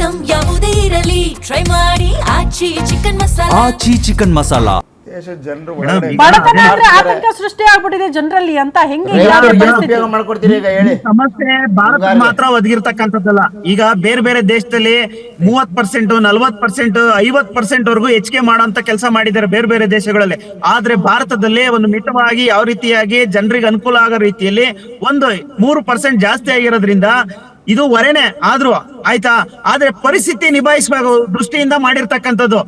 Item ಯಾವುದೇ ಇರಲಿ try ಮಾಡಿ ಆಚಿ ಚಿಕನ್ ಮಸಾಲಾ. ಆಚಿ ಚಿಕನ್ ಮಸಾಲಾ. ಜನರು ಬಡತನ ಅಂದ್ರೆ ಆತಂಕ ಸೃಷ್ಟಿ ಆಗ್ಬಿಟ್ಟಿದೆ ಜನರಲ್ಲಿ ಅಂತ ಹೆಂಗೆ ಮಾಡ್ಕೊಡ್ತೀರಿ ಈಗ ಹೇಳಿ. ಸಮಸ್ಯೆ ಭಾರತ ಮಾತ್ರ ಒದಗಿರ್ತಕ್ಕಂಥದ್ದಲ್ಲ. ಈಗ ಬೇರೆ ಬೇರೆ ದೇಶದಲ್ಲಿ 30%, 40%, 50% ವರೆಗೂ ಹೆಚ್ಚಿಗೆ ಮಾಡುವಂತ ಕೆಲಸ ಮಾಡಿದ್ದಾರೆ ಬೇರೆ ಬೇರೆ ದೇಶಗಳಲ್ಲಿ. ಆದ್ರೆ ಭಾರತದಲ್ಲಿ ಒಂದು ಮಿತವಾಗಿ ಯಾವ ರೀತಿಯಾಗಿ ಜನರಿಗೆ ಅನುಕೂಲ ಆಗೋ ರೀತಿಯಲ್ಲಿ ಒಂದು 3% ಜಾಸ್ತಿ ಆಗಿರೋದ್ರಿಂದ ಇದು ಹೊರೆನೆ ಆದ್ರೂ ಆಯ್ತಾ. ಆದ್ರೆ ಪರಿಸ್ಥಿತಿ ನಿಭಾಯಿಸಬೇಕು ದೃಷ್ಟಿಯಿಂದ ಮಾಡಿರ್ತಕ್ಕಂಥದ್ದು.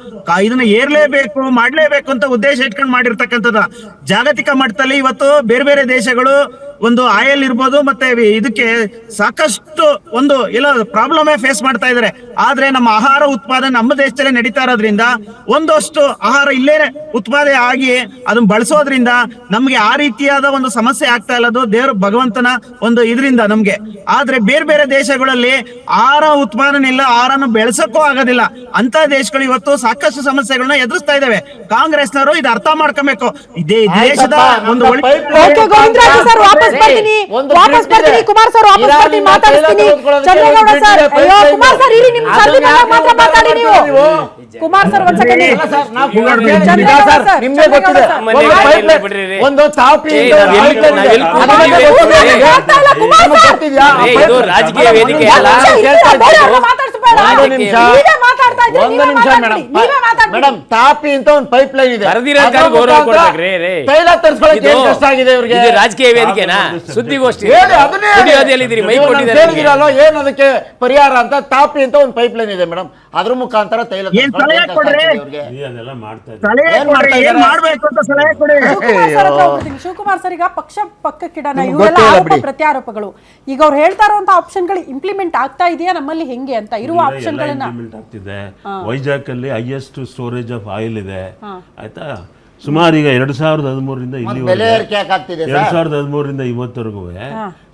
ಇದನ್ನ ಏರ್ಲೇಬೇಕು ಮಾಡ್ಲೇಬೇಕು ಅಂತ ಉದ್ದೇಶ ಇಟ್ಕೊಂಡು ಮಾಡಿರ್ತಕ್ಕಂಥದ್ದು. ಜಾಗತಿಕ ಮಟ್ಟದಲ್ಲಿ ಇವತ್ತು ಬೇರೆ ಬೇರೆ ದೇಶಗಳು ಒಂದು ಆಯಿಲ್ ಇರ್ಬೋದು ಮತ್ತೆ ಇದಕ್ಕೆ ಸಾಕಷ್ಟು ಒಂದು ಎಲ್ಲ ಪ್ರಾಬ್ಲಮ್ ಫೇಸ್ ಮಾಡ್ತಾ ಇದಾರೆ. ಆದ್ರೆ ನಮ್ಮ ಆಹಾರ ಉತ್ಪಾದನೆ ನಮ್ಮ ದೇಶದಲ್ಲೇ ನಡೀತಾ ಇರೋದ್ರಿಂದ ಒಂದಷ್ಟು ಆಹಾರ ಇಲ್ಲೇ ಉತ್ಪಾದನೆ ಆಗಿ ಅದನ್ನ ಬಳಸೋದ್ರಿಂದ ನಮ್ಗೆ ಆ ರೀತಿಯಾದ ಒಂದು ಸಮಸ್ಯೆ ಆಗ್ತಾ ಇಲ್ಲದು ದೇವ್ರ ಭಗವಂತನ ಒಂದು ಇದರಿಂದ ನಮ್ಗೆ. ಆದ್ರೆ ಬೇರೆ ಬೇರೆ ದೇಶಗಳಲ್ಲಿ ಆಹಾರ ಉತ್ಪಾದನೆ ಇಲ್ಲ, ಆಹಾರನ ಬೆಳೆಸಕ್ಕೂ ಆಗೋದಿಲ್ಲ. ಅಂತ ದೇಶಗಳು ಇವತ್ತು ಸಾಕಷ್ಟು ಸಮಸ್ಯೆಗಳನ್ನ ಎದುರಿಸ್ತಾ ಇದಾವೆ. ಕಾಂಗ್ರೆಸ್ನವರು ಇದು ಅರ್ಥ ಮಾಡ್ಕೊಬೇಕು. ಇದೇ ದೇಶದ ಒಂದು ವಾಪಸ್ ಬರ್ತೀನಿ ಕುಮಾರ್ ಸರ್, ವಾಪಸ್ ಬರ್ತೀನಿ, ಮಾತಾಡ್ತೀನಿ. ಚಂದ್ರೇಗೌಡ ಸರ್, ಅಯ್ಯೋ ಕುಮಾರ್ ಸರ್ ಇರಿ, ನಿಮ್ ಸರ್ದಿ ಮಾತ್ರ ಮಾತಾಡಿ ನೀವು. ಕುಮಾರ್ ಸರ್ ಒಂದ್ ಸೆಕೆಂಡ್. ನಿಮ್ಗೆ ಗೊತ್ತಿದೆ ಒಂದು ತಾಪಿ ರಾಜಕೀಯ ವೇದಿಕೆ ಒಂದು ನಿಮಿಷ ಮೇಡಮ್, ತಾಪಿ ಅಂತ ಒಂದು ಪೈಪ್ ಲೈನ್ ಇದೆ, ತೈಲ ತರಿಸ್ಕೊಳ್ಳೋಕೆ ಏನ್ ಕಷ್ಟ ಆಗಿದೆ ಇವ್ರಿಗೆ. ರಾಜಕೀಯ ವೇದಿಕೆನಾ ಸುದ್ದಿಗೋಷ್ಠಿ ಏನ್ ಅದಕ್ಕೆ ಪರಿಹಾರ ಅಂತ ತಾಪಿ ಅಂತ ಒಂದು ಪೈಪ್ ಲೈನ್ ಇದೆ ಮೇಡಮ್, ಅದ್ರ ಮುಖಾಂತರ ತೈಲ ಶಿವಕುಮಾರ್ ಸರ್ ಈಗ ಪಕ್ಷ ಪಕ್ಕಕ್ಕಿಡೋಣ, ಇವೆಲ್ಲ ಆರೋಪ ಪ್ರತ್ಯಾರೋಪಗಳು. ಈಗ ಅವ್ರು ಹೇಳ್ತಾ ಇರುವಂತ ಆಪ್ಷನ್ಗಳು ಇಂಪ್ಲಿಮೆಂಟ್ ಆಗ್ತಾ ಇದೆಯಾ ನಮ್ಮಲ್ಲಿ ಹೆಂಗೆ ಅಂತ ಇರುವ ಆಪ್ಷನ್ಗಳನ್ನ ಆಗ್ತಿದೆ. ವೈಜಾಗ್ ಅಲ್ಲಿ ಹೈಯೆಸ್ಟ್ ಸ್ಟೋರೇಜ್ ಆಫ್ ಆಯಿಲ್ ಇದೆ ಆಯ್ತಾ. ಸುಮಾರು ಈಗ 2013ರಿಂದ ಇಲ್ಲಿ 2013ರಿಂದ ಇವತ್ತರೆಗೂ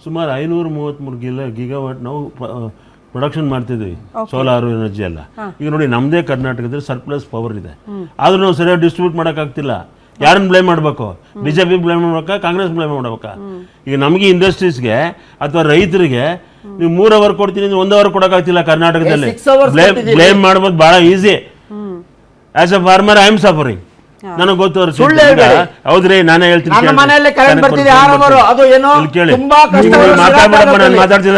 ಸುಮಾರು 533 ಗಿಗಾವಾಟ್ ನಾವು ಪ್ರೊಡಕ್ಷನ್ ಮಾಡ್ತಿದ್ವಿ ಸೋಲಾರ್ ಎನರ್ಜಿ ಎಲ್ಲ. ಈಗ ನೋಡಿ ನಮ್ದೇ ಕರ್ನಾಟಕದಲ್ಲಿ ಸರ್ಪ್ಲಸ್ ಪವರ್ ಇದೆ, ಆದ್ರೂ ನಾವು ಸರಿಯಾಗಿ ಡಿಸ್ಟ್ರಿಬ್ಯೂಟ್ ಮಾಡೋಕ್ಕಾಗ್ತಿಲ್ಲ. ಯಾರನ್ನ ಬ್ಲೇಮ್ ಮಾಡ್ಬೇಕು? ಬಿಜೆಪಿ ಬ್ಲೇಮ್ ಮಾಡ್ಬೇಕಾ, ಕಾಂಗ್ರೆಸ್ ಬ್ಲೇಮ್ ಮಾಡ್ಬೇಕಾ? ಈಗ ನಮಗೆ ಇಂಡಸ್ಟ್ರೀಸ್ಗೆ ಅಥವಾ ರೈತರಿಗೆ ನೀವು 3 ಅವರ್ ಕೊಡ್ತೀನಿ, 1 ಅವರ್ ಕೊಡೋಕ್ಕಾಗ್ತಿಲ್ಲ ಕರ್ನಾಟಕದಲ್ಲಿ. ಬ್ಲೇಮ್ ಮಾಡ್ಬೋದು ಬಹಳ easy. As A farmer I am suffering, ನನಗೆ ಗೊತ್ತು. ಹೌದ್ರಿ, ನಾನೇ ಹೇಳ್ತೀನಿ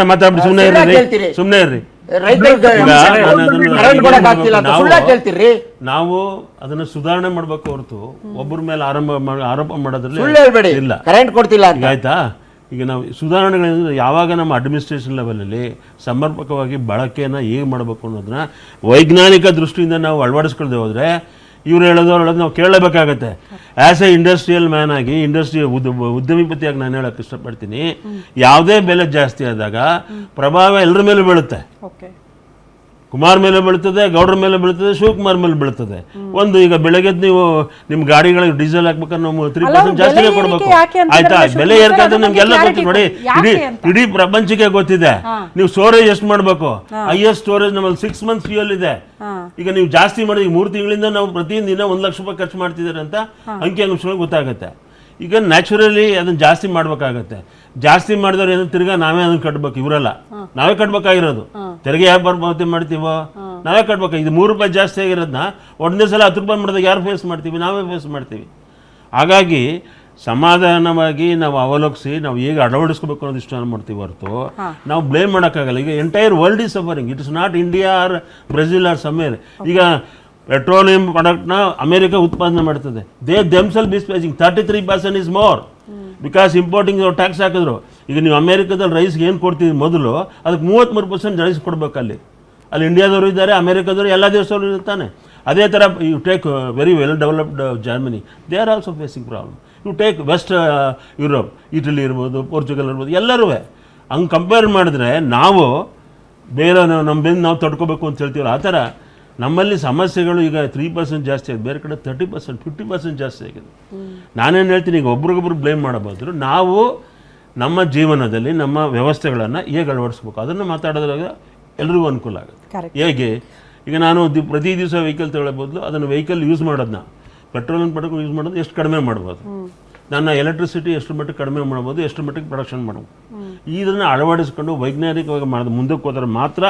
ಮಾತಾಡ್ಬಿಡಿ, ಸುಮ್ಮನೆ ಇರ್ರಿ. ನಾವು ಅದನ್ನ ಸುಧಾರಣೆ ಮಾಡ್ಬೇಕು ಹೊರತು ಒಬ್ಬರ ಮೇಲೆ ಆರೋಪ ಮಾಡೋದ್ರಲ್ಲಿ ಇಲ್ಲ. ಆಯ್ತಾ. ಈಗ ನಾವು ಸುಧಾರಣೆಗಳೇನಂದ್ರೆ ಯಾವಾಗ ನಮ್ಮ ಅಡ್ಮಿನಿಸ್ಟ್ರೇಷನ್ ಲೆವೆಲಲ್ಲಿ ಸಮರ್ಪಕವಾಗಿ ಬಳಕೆಯನ್ನು ಹೇಗೆ ಮಾಡಬೇಕು ಅನ್ನೋದನ್ನ ವೈಜ್ಞಾನಿಕ ದೃಷ್ಟಿಯಿಂದ ನಾವು ಅಳವಡಿಸ್ಕೊಳ್ದೆ ಹೋದರೆ ಇವ್ರು ಹೇಳೋದು ನಾವು ಕೇಳಲೇಬೇಕಾಗತ್ತೆ. ಆ್ಯಸ್ ಎ ಇಂಡಸ್ಟ್ರಿಯಲ್ ಮ್ಯಾನ್ ಆಗಿ, ಇಂಡಸ್ಟ್ರಿ ಉದ್ಯಮಿಪತಿಯಾಗಿ ನಾನು ಹೇಳೋಕ್ಕೆ ಇಷ್ಟಪಡ್ತೀನಿ, ಯಾವುದೇ ಬೆಲೆ ಜಾಸ್ತಿ ಆದಾಗ ಪ್ರಭಾವ ಎಲ್ಲರ ಮೇಲೆ ಬೀಳುತ್ತೆ. ಕುಮಾರ್ ಮೇಲೆ ಬೀಳ್ತದೆ, ಗೌಡ್ರ ಮೇಲೆ ಬೀಳ್ತದೆ, ಶಿವಕುಮಾರ್ ಮೇಲೆ ಬೀಳ್ತದೆ. ಒಂದು ಈಗ ಬೆಳಗ್ಗೆ ನೀವು ನಿಮ್ಮ ಗಾಡಿಗಳಿಗೆ ಡೀಸೆಲ್ ಹಾಕ್ಬೇಕಾದ್ರೆ ನಾವು 3% ಜಾಸ್ತಿನೇ ಕೊಡ್ಬೇಕು ಆಯ್ತಾ. ಬೆಲೆ ಏರ್ಕಾದ್ರೆ ನಿಮ್ಗೆಲ್ಲ ಗೊತ್ತಿದೆ ನೋಡಿ, ಇಡೀ ಪ್ರಪಂಚಕ್ಕೆ ಗೊತ್ತಿದೆ. ನೀವು ಸ್ಟೋರೇಜ್ ಎಷ್ಟು ಮಾಡಬೇಕು, ಹೈಯೆಸ್ಟ್ ಸ್ಟೋರೇಜ್ ನಮ್ಮಲ್ಲಿ 6 months ಫ್ಯೂಯಲ್ ಇದೆ. ಈಗ ನೀವು ಜಾಸ್ತಿ ಮಾಡಿ 3 ತಿಂಗಳಿಂದ ನಾವು ಪ್ರತಿದಿನ 1 ಲಕ್ಷ ರೂಪಾಯಿ ಖರ್ಚು ಮಾಡ್ತಿದ್ದಾರೆ ಅಂತ ಅಂಕಿ ಅಂಶಗಳು ಗೊತ್ತಾಗುತ್ತೆ. ಈಗ ನ್ಯಾಚುರಲಿ ಅದನ್ನ ಜಾಸ್ತಿ ಮಾಡ್ಬೇಕಾಗತ್ತೆ. ಜಾಸ್ತಿ ಮಾಡಿದವ್ರು ಏನೋ ತಿರ್ಗಾ ನಾವೇ ಅದನ್ನ ಕಟ್ಬೇಕು, ಇವರಲ್ಲ ನಾವೇ ಕಟ್ಬೇಕಾಗಿರೋದು. ತೆರಿಗೆ ಯಾವ ಪಾವತಿ ಮಾಡ್ತೀವೋ ನಾವೇ ಕಟ್ಬೇಕು. ಇದು 3 ರೂಪಾಯಿ ಜಾಸ್ತಿ ಆಗಿರೋದನ್ನ ಒಂದೇ ಸಲ 10 ರೂಪಾಯಿ ಮಾಡಿದಾಗ ಯಾರು ಫೇಸ್ ಮಾಡ್ತೀವಿ? ನಾವೇ ಫೇಸ್ ಮಾಡ್ತೀವಿ. ಹಾಗಾಗಿ ಸಮಾಧಾನವಾಗಿ ನಾವು ಅವಲೋಕಿಸಿ ನಾವು ಹೇಗೆ ಅಳವಡಿಸ್ಕೋಬೇಕು ಅನ್ನೋದು ಇಷ್ಟ ಮಾಡ್ತೀವಿ ಹೊರತು ನಾವು ಬ್ಲೇಮ್ ಮಾಡೋಕ್ಕಾಗಲ್ಲ. ಈಗ entire world is suffering, it is not India or Brazil or somewhere. ಈಗ ಪೆಟ್ರೋಲಿಯಂ ಪ್ರಾಡಕ್ಟ್ನ ಅಮೆರಿಕ ಉತ್ಪಾದನೆ ಮಾಡ್ತದೆ. They themself is paying 33% is more because importing tax ಹಾಕಿದ್ರು. ಈಗ ನೀವು ಅಮೆರಿಕದಲ್ಲಿ ರೈಸ್ಗೆ ಏನು ಕೊಡ್ತೀವಿ ಮೊದಲು, ಅದಕ್ಕೆ 33% ರೈಸ್ ಕೊಡ್ಬೇಕು. ಅಲ್ಲಿ ಇಂಡಿಯಾದವರು ಇದ್ದಾರೆ, ಅಮೆರಿಕದವರು, ಎಲ್ಲ ದೇಶದವರು ಇರ್ತಾನೆ. ಅದೇ ಥರ you take very well developed Germany, they are also facing problem. You take west Europe, Italy ಇರ್ಬೋದು, ಪೋರ್ಚುಗಲ್ ಇರ್ಬೋದು, ಎಲ್ಲರೂ ಹಂಗೆ ಕಂಪೇರ್ ಮಾಡಿದ್ರೆ ನಾವು ಬೇರೆ ನಮ್ಮ ಬೆಂದು ನಾವು ತಡ್ಕೋಬೇಕು ಅಂತ ಹೇಳ್ತೀವಲ್ಲ, ಆ ಥರ ನಮ್ಮಲ್ಲಿ ಸಮಸ್ಯೆಗಳು ಈಗ 3% ಜಾಸ್ತಿ ಆಗಿದೆ, ಬೇರೆ ಕಡೆ 30%, 50% ಜಾಸ್ತಿ ಆಗಿದೆ. ನಾನೇನು ಹೇಳ್ತೀನಿ, ಈಗ ಒಬ್ರಿಗೊಬ್ರು ಬ್ಲೇಮ್ ಮಾಡಬಾರ್ದು. ನಾವು ನಮ್ಮ ಜೀವನದಲ್ಲಿ ನಮ್ಮ ವ್ಯವಸ್ಥೆಗಳನ್ನು ಹೇಗೆ ಅಳವಡಿಸ್ಬೇಕು ಅದನ್ನು ಮಾತಾಡೋದ್ರಾಗ ಎಲ್ರಿಗೂ ಅನುಕೂಲ ಆಗುತ್ತೆ. ಹೇಗೆ ಈಗ ನಾನು ಪ್ರತಿ ದಿವಸ ವೆಹಿಕಲ್ ತಗೊಳ್ಳೋ ಬದಲು ಅದನ್ನು ವೆಹಿಕಲ್ ಯೂಸ್ ಮಾಡೋದನ್ನ ಪೆಟ್ರೋಲಿನ ಪಡಕ್ಕೆ ಯೂಸ್ ಮಾಡೋದು ಎಷ್ಟು ಕಡಿಮೆ ಮಾಡ್ಬೋದು, ನನ್ನ ಎಲೆಕ್ಟ್ರಿಸಿಟಿ ಎಷ್ಟು ಮಟ್ಟಿಗೆ ಕಡಿಮೆ ಮಾಡ್ಬೋದು, ಎಷ್ಟು ಮಟ್ಟಿಗೆ ಪ್ರೊಡಕ್ಷನ್ ಮಾಡ್ಬೋದು, ಇದನ್ನು ಅಳವಡಿಸ್ಕೊಂಡು ವೈಜ್ಞಾನಿಕವಾಗಿ ಮಾಡೋದು ಮುಂದಕ್ಕೆ ಹೋದರೆ ಮಾತ್ರ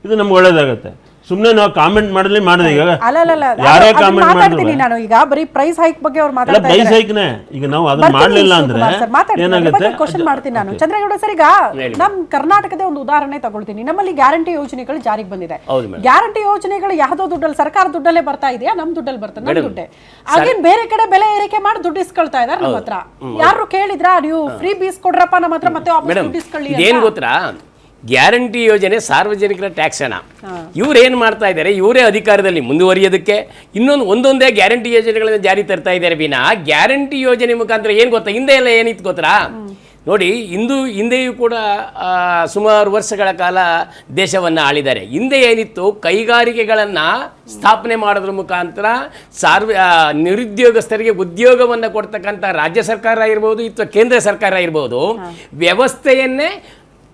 ಇದು ನಮ್ಗೆ ಒಳ್ಳೇದಾಗತ್ತೆ. ಸುಮ್ಮನೆ ನಾವು ಕಾಮೆಂಟ್ ಮಾಡಿದ್ರೆ ಈಗ ಅಲ್ಲ ಯಾರೇ ಅದನ್ನ ಕಾಮೆಂಟ್ ಮಾತಾಡ್ತೀನಿ ಮಾಡಿದ್ರೆ ನಾನು ಈಗ ಬರೀ ಪ್ರೈಸ್ ಹೈಕ್ ಬಗ್ಗೆ ಅವ್ರು ಪ್ರೈಸ್ ಮಾತಾಡ್ತಾರೆ. ಹೈಕ್ನೆ ಈಗ ನಾವು ಅದನ್ನ ಮಾಡಲಿಲ್ಲ ಅಂದ್ರೆ ಏನಾಗುತ್ತೆ? ಕ್ವಶನ್ ಮಾಡ್ತೀನಿ ನಾನು ಚಂದ್ರೇಗೌಡ ಸರ್. ಈಗ ನಮ್ ಕರ್ನಾಟಕದ ಒಂದು ಉದಾಹರಣೆ ತಗೊಳ್ತೀನಿ. ನಮ್ಮಲ್ಲಿ ಗ್ಯಾರಂಟಿ ಯೋಜನೆಗಳು ಜಾರಿಗೆ ಬಂದಿದೆ. ಗ್ಯಾರಂಟಿ ಯೋಜನೆಗಳು ಯಾವ್ದೋ ದುಡ್ಡಲ್ಲಿ ಸರ್ಕಾರ ದುಡ್ಡಲ್ಲೇ ಬರ್ತಾ ಇದೆಯಾ? ನಮ್ ದುಡ್ಡಲ್ಲಿ ಬರ್ತದೆ, ನಮ್ ದುಡ್ಡೇ. ಹಾಗೇನ್ ಬೇರೆ ಕಡೆ ಬೆಲೆ ಏರಿಕೆ ಮಾಡಿ ದುಡ್ಡು ಇಸ್ಕೊಳ್ತಾ ಇದಾರೆ ನಮ್ಮ ಹತ್ರ. ಯಾರು ಕೇಳಿದ್ರ ನೀವು ಫ್ರೀ ಬೀಸ್ ಕೊಡ್ರಪ್ಪ ನಮ್ಮ ಹತ್ರ ಮತ್ತೆ ವಾಪಸ್ ದುಡ್ಡು ಇಸ್ಕೊಳ್ಳಿ ಅಂತ? ಇದೇನ್ ಗೊತ್ತಾ, ಗ್ಯಾರಂಟಿ ಯೋಜನೆ ಸಾರ್ವಜನಿಕರ ಟ್ಯಾಕ್ಸ್ ಹಣ. ಇವ್ರೇನ್ ಮಾಡ್ತಾ ಇದ್ದಾರೆ, ಇವರೇ ಅಧಿಕಾರದಲ್ಲಿ ಮುಂದುವರಿಯೋದಕ್ಕೆ ಒಂದೊಂದೇ ಗ್ಯಾರಂಟಿ ಯೋಜನೆಗಳನ್ನ ಜಾರಿ ತರ್ತಾ ಇದ್ದಾರೆ ವಿನಾ ಗ್ಯಾರಂಟಿ ಯೋಜನೆ ಮುಖಾಂತರ ಏನ್ ಗೊತ್ತಾ, ಹಿಂದೆ ಎಲ್ಲ ಏನಿತ್ತು ಗೊತ್ತಾ ನೋಡಿ. ಹಿಂದೆಯೂ ಕೂಡ ಸುಮಾರು ವರ್ಷಗಳ ಕಾಲ ದೇಶವನ್ನು ಆಳಿದ್ದಾರೆ. ಹಿಂದೆ ಏನಿತ್ತು, ಕೈಗಾರಿಕೆಗಳನ್ನು ಸ್ಥಾಪನೆ ಮಾಡೋದ್ರ ಮುಖಾಂತರ ನಿರುದ್ಯೋಗಸ್ಥರಿಗೆ ಉದ್ಯೋಗವನ್ನು ಕೊಡ್ತಕ್ಕಂಥ ರಾಜ್ಯ ಸರ್ಕಾರ ಇರ್ಬೋದು ಅಥವಾ ಕೇಂದ್ರ ಸರ್ಕಾರ ಇರ್ಬೋದು, ವ್ಯವಸ್ಥೆಯನ್ನೇ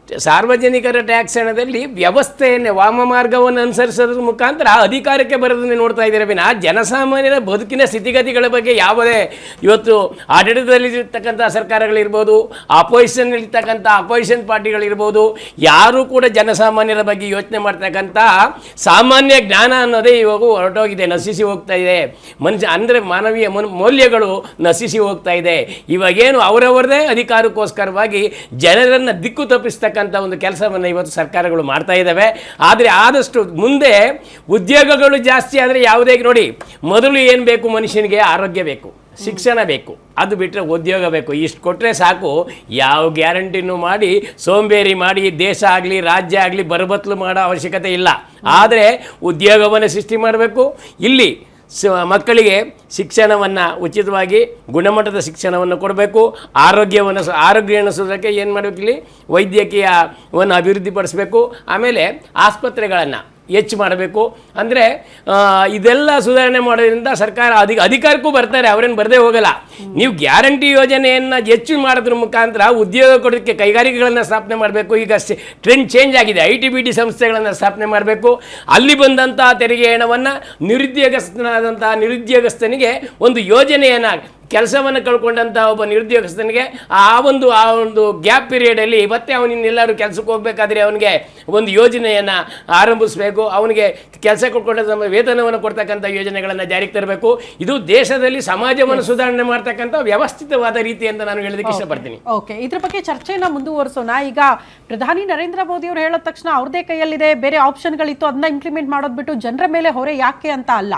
ಸಾರ್ವಜನಿಕರ ಟ್ಯಾಕ್ಸ್ ಹಣದಲ್ಲಿ ವ್ಯವಸ್ಥೆಯನ್ನೇ ವಾಮಮಾರ್ಗವನ್ನು ಅನುಸರಿಸೋದ್ರ ಮುಖಾಂತರ ಅಧಿಕಾರಕ್ಕೆ ಬರೋದನ್ನೇ ನೋಡ್ತಾ ಇದ್ದಾರೆ ವಿನ ಜನಸಾಮಾನ್ಯರ ಬದುಕಿನ ಸ್ಥಿತಿಗತಿಗಳ ಬಗ್ಗೆ ಯಾವುದೇ ಇವತ್ತು ಆಡಳಿತದಲ್ಲಿರ್ತಕ್ಕಂಥ ಸರ್ಕಾರಗಳಿರ್ಬೋದು, ಅಪೋಸಿಷನ್ ಪಾರ್ಟಿಗಳಿರ್ಬೋದು, ಯಾರೂ ಕೂಡ ಜನಸಾಮಾನ್ಯರ ಬಗ್ಗೆ ಯೋಚನೆ ಮಾಡ್ತಕ್ಕಂಥ ಸಾಮಾನ್ಯ ಜ್ಞಾನ ಅನ್ನೋದೇ ಇವಾಗ ಹೊರಟೋಗಿದೆ, ನಶಿಸಿ ಹೋಗ್ತಾ ಇದೆ. ಅಂದರೆ ಮಾನವೀಯ ಮೌಲ್ಯಗಳು ನಶಿಸಿ ಹೋಗ್ತಾ ಇದೆ. ಇವಾಗೇನು ಅವರವರದೇ ಅಧಿಕಾರಕ್ಕೋಸ್ಕರವಾಗಿ ಜನರನ್ನು ದಿಕ್ಕು ತಪ್ಪಿಸ್ತಕ್ಕಂಥ ಒಂದು ಕೆಲಸವನ್ನು ಇವತ್ತು ಸರ್ಕಾರಗಳು ಮಾಡ್ತಾ ಇದ್ದಾವೆ. ಆದರೆ ಆದಷ್ಟು ಮುಂದೆ ಉದ್ಯೋಗಗಳು ಜಾಸ್ತಿ ಆದರೆ ಯಾವುದೇ ನೋಡಿ, ಮೊದಲು ಏನು ಬೇಕು ಮನುಷ್ಯನಿಗೆ? ಆರೋಗ್ಯ ಬೇಕು, ಶಿಕ್ಷಣ ಬೇಕು, ಅದು ಬಿಟ್ಟರೆ ಉದ್ಯೋಗ ಬೇಕು. ಇಷ್ಟು ಕೊಟ್ಟರೆ ಸಾಕು. ಯಾವ ಗ್ಯಾರಂಟಿನೂ ಮಾಡಿ ಸೋಂಬೇರಿ ಮಾಡಿ ದೇಶ ಆಗಲಿ ರಾಜ್ಯ ಆಗಲಿ ಬರಬತ್ಲು ಮಾಡೋ ಅವಶ್ಯಕತೆ ಇಲ್ಲ. ಆದರೆ ಉದ್ಯೋಗವನ್ನು ಸೃಷ್ಟಿ ಮಾಡಬೇಕು. ಇಲ್ಲಿ ಮಕ್ಕಳಿಗೆ ಶಿಕ್ಷಣವನ್ನು ಉಚಿತವಾಗಿ ಗುಣಮಟ್ಟದ ಶಿಕ್ಷಣವನ್ನು ಕೊಡಬೇಕು. ಆರೋಗ್ಯವನ್ನು ಸುಧಾರಕ್ಕೆ ಏನು ಮಾಡಬೇಕು, ಇಲ್ಲಿ ವೈದ್ಯಕೀಯವನ್ನು ಅಭಿವೃದ್ಧಿಪಡಿಸಬೇಕು. ಆಮೇಲೆ ಆಸ್ಪತ್ರೆಗಳನ್ನು ಹೆಚ್ಚು ಮಾಡಬೇಕು. ಅಂದರೆ ಇದೆಲ್ಲ ಸುಧಾರಣೆ ಮಾಡೋದ್ರಿಂದ ಸರ್ಕಾರ ಅಧಿಕಾರಕ್ಕೂ ಬರ್ತಾರೆ, ಅವರೇನು ಬರದೇ ಹೋಗಲ್ಲ. ನೀವು ಗ್ಯಾರಂಟಿ ಯೋಜನೆಯನ್ನು ಹೆಚ್ಚು ಮಾಡೋದ್ರ ಮುಖಾಂತರ ಉದ್ಯೋಗ ಕೊಡೋದಕ್ಕೆ ಕೈಗಾರಿಕೆಗಳನ್ನು ಸ್ಥಾಪನೆ ಮಾಡಬೇಕು. ಈಗ ಟ್ರೆಂಡ್ ಚೇಂಜ್ ಆಗಿದೆ, IT-BT ಸಂಸ್ಥೆಗಳನ್ನು ಸ್ಥಾಪನೆ ಮಾಡಬೇಕು. ಅಲ್ಲಿ ಬಂದಂಥ ತೆರಿಗೆ ಹಣವನ್ನು ನಿರುದ್ಯೋಗಸ್ಥನಿಗೆ ಒಂದು ಯೋಜನೆಯನ್ನು, ಕೆಲಸವನ್ನು ಕಳ್ಕೊಂಡಂಥ ಒಬ್ಬ ನಿರುದ್ಯೋಗಸ್ಥನಿಗೆ ಆ ಒಂದು ಗ್ಯಾಪ್ ಪೀರಿಯಡಲ್ಲಿ ಮತ್ತೆ ಅವನಿನ್ನೆಲ್ಲರೂ ಕೆಲಸಕ್ಕೆ ಹೋಗಬೇಕಾದ್ರೆ ಅವನಿಗೆ ಒಂದು ಯೋಜನೆಯನ್ನು ಆರಂಭಿಸಬೇಕು. ಅವನಿಗೆ ಕೆಲಸ ಕಳ್ಕೊಂಡ ವೇತನವನ್ನು ಕೊಡ್ತಕ್ಕಂಥ ಯೋಜನೆಗಳನ್ನು ಜಾರಿಗೆ ತರಬೇಕು. ಇದು ದೇಶದಲ್ಲಿ ಸಮಾಜವನ್ನು ಸುಧಾರಣೆ ಮಾಡ್ತಕ್ಕಂಥ ವ್ಯವಸ್ಥಿತವಾದ ರೀತಿ ಅಂತ ನಾನು ಹೇಳೋದಕ್ಕೆ ಇಷ್ಟಪಡ್ತೀನಿ. ಓಕೆ, ಇದ್ರ ಬಗ್ಗೆ ಚರ್ಚೆಯನ್ನು ಮುಂದುವರಿಸೋಣ. ಈಗ ಪ್ರಧಾನಿ ನರೇಂದ್ರ ಮೋದಿ ಅವರು ಹೇಳಿದ ತಕ್ಷಣ ಅವ್ರದೇ ಕೈಯಲ್ಲಿದೆ, ಬೇರೆ ಆಪ್ಷನ್ಗಳಿತ್ತು, ಅದನ್ನ ಇಂಪ್ಲಿಮೆಂಟ್ ಮಾಡೋದು ಬಿಟ್ಟು ಜನರ ಮೇಲೆ ಹೊರೆ ಯಾಕೆ ಅಂತ ಅಲ್ಲ,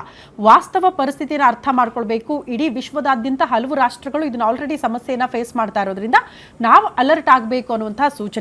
ವಾಸ್ತವ ಪರಿಸ್ಥಿತಿಯನ್ನು ಅರ್ಥ ಮಾಡ್ಕೊಳ್ಬೇಕು. ಇಡೀ ವಿಶ್ವದಾದ್ಯಂತ ಹಲವು ರಾಷ್ಟ್ರಗಳು ಇದನ್ನ ಆಲ್ರೆಡಿ ಸಮಸ್ಯೆಯನ್ನ ಫೇಸ್ ಮಾಡ್ತಾ ಇರೋದ್ರಿಂದ ನಾವು ಅಲರ್ಟ್ ಆಗಬೇಕು ಅನ್ನುವಂತಹ ಸೂಚನೆ.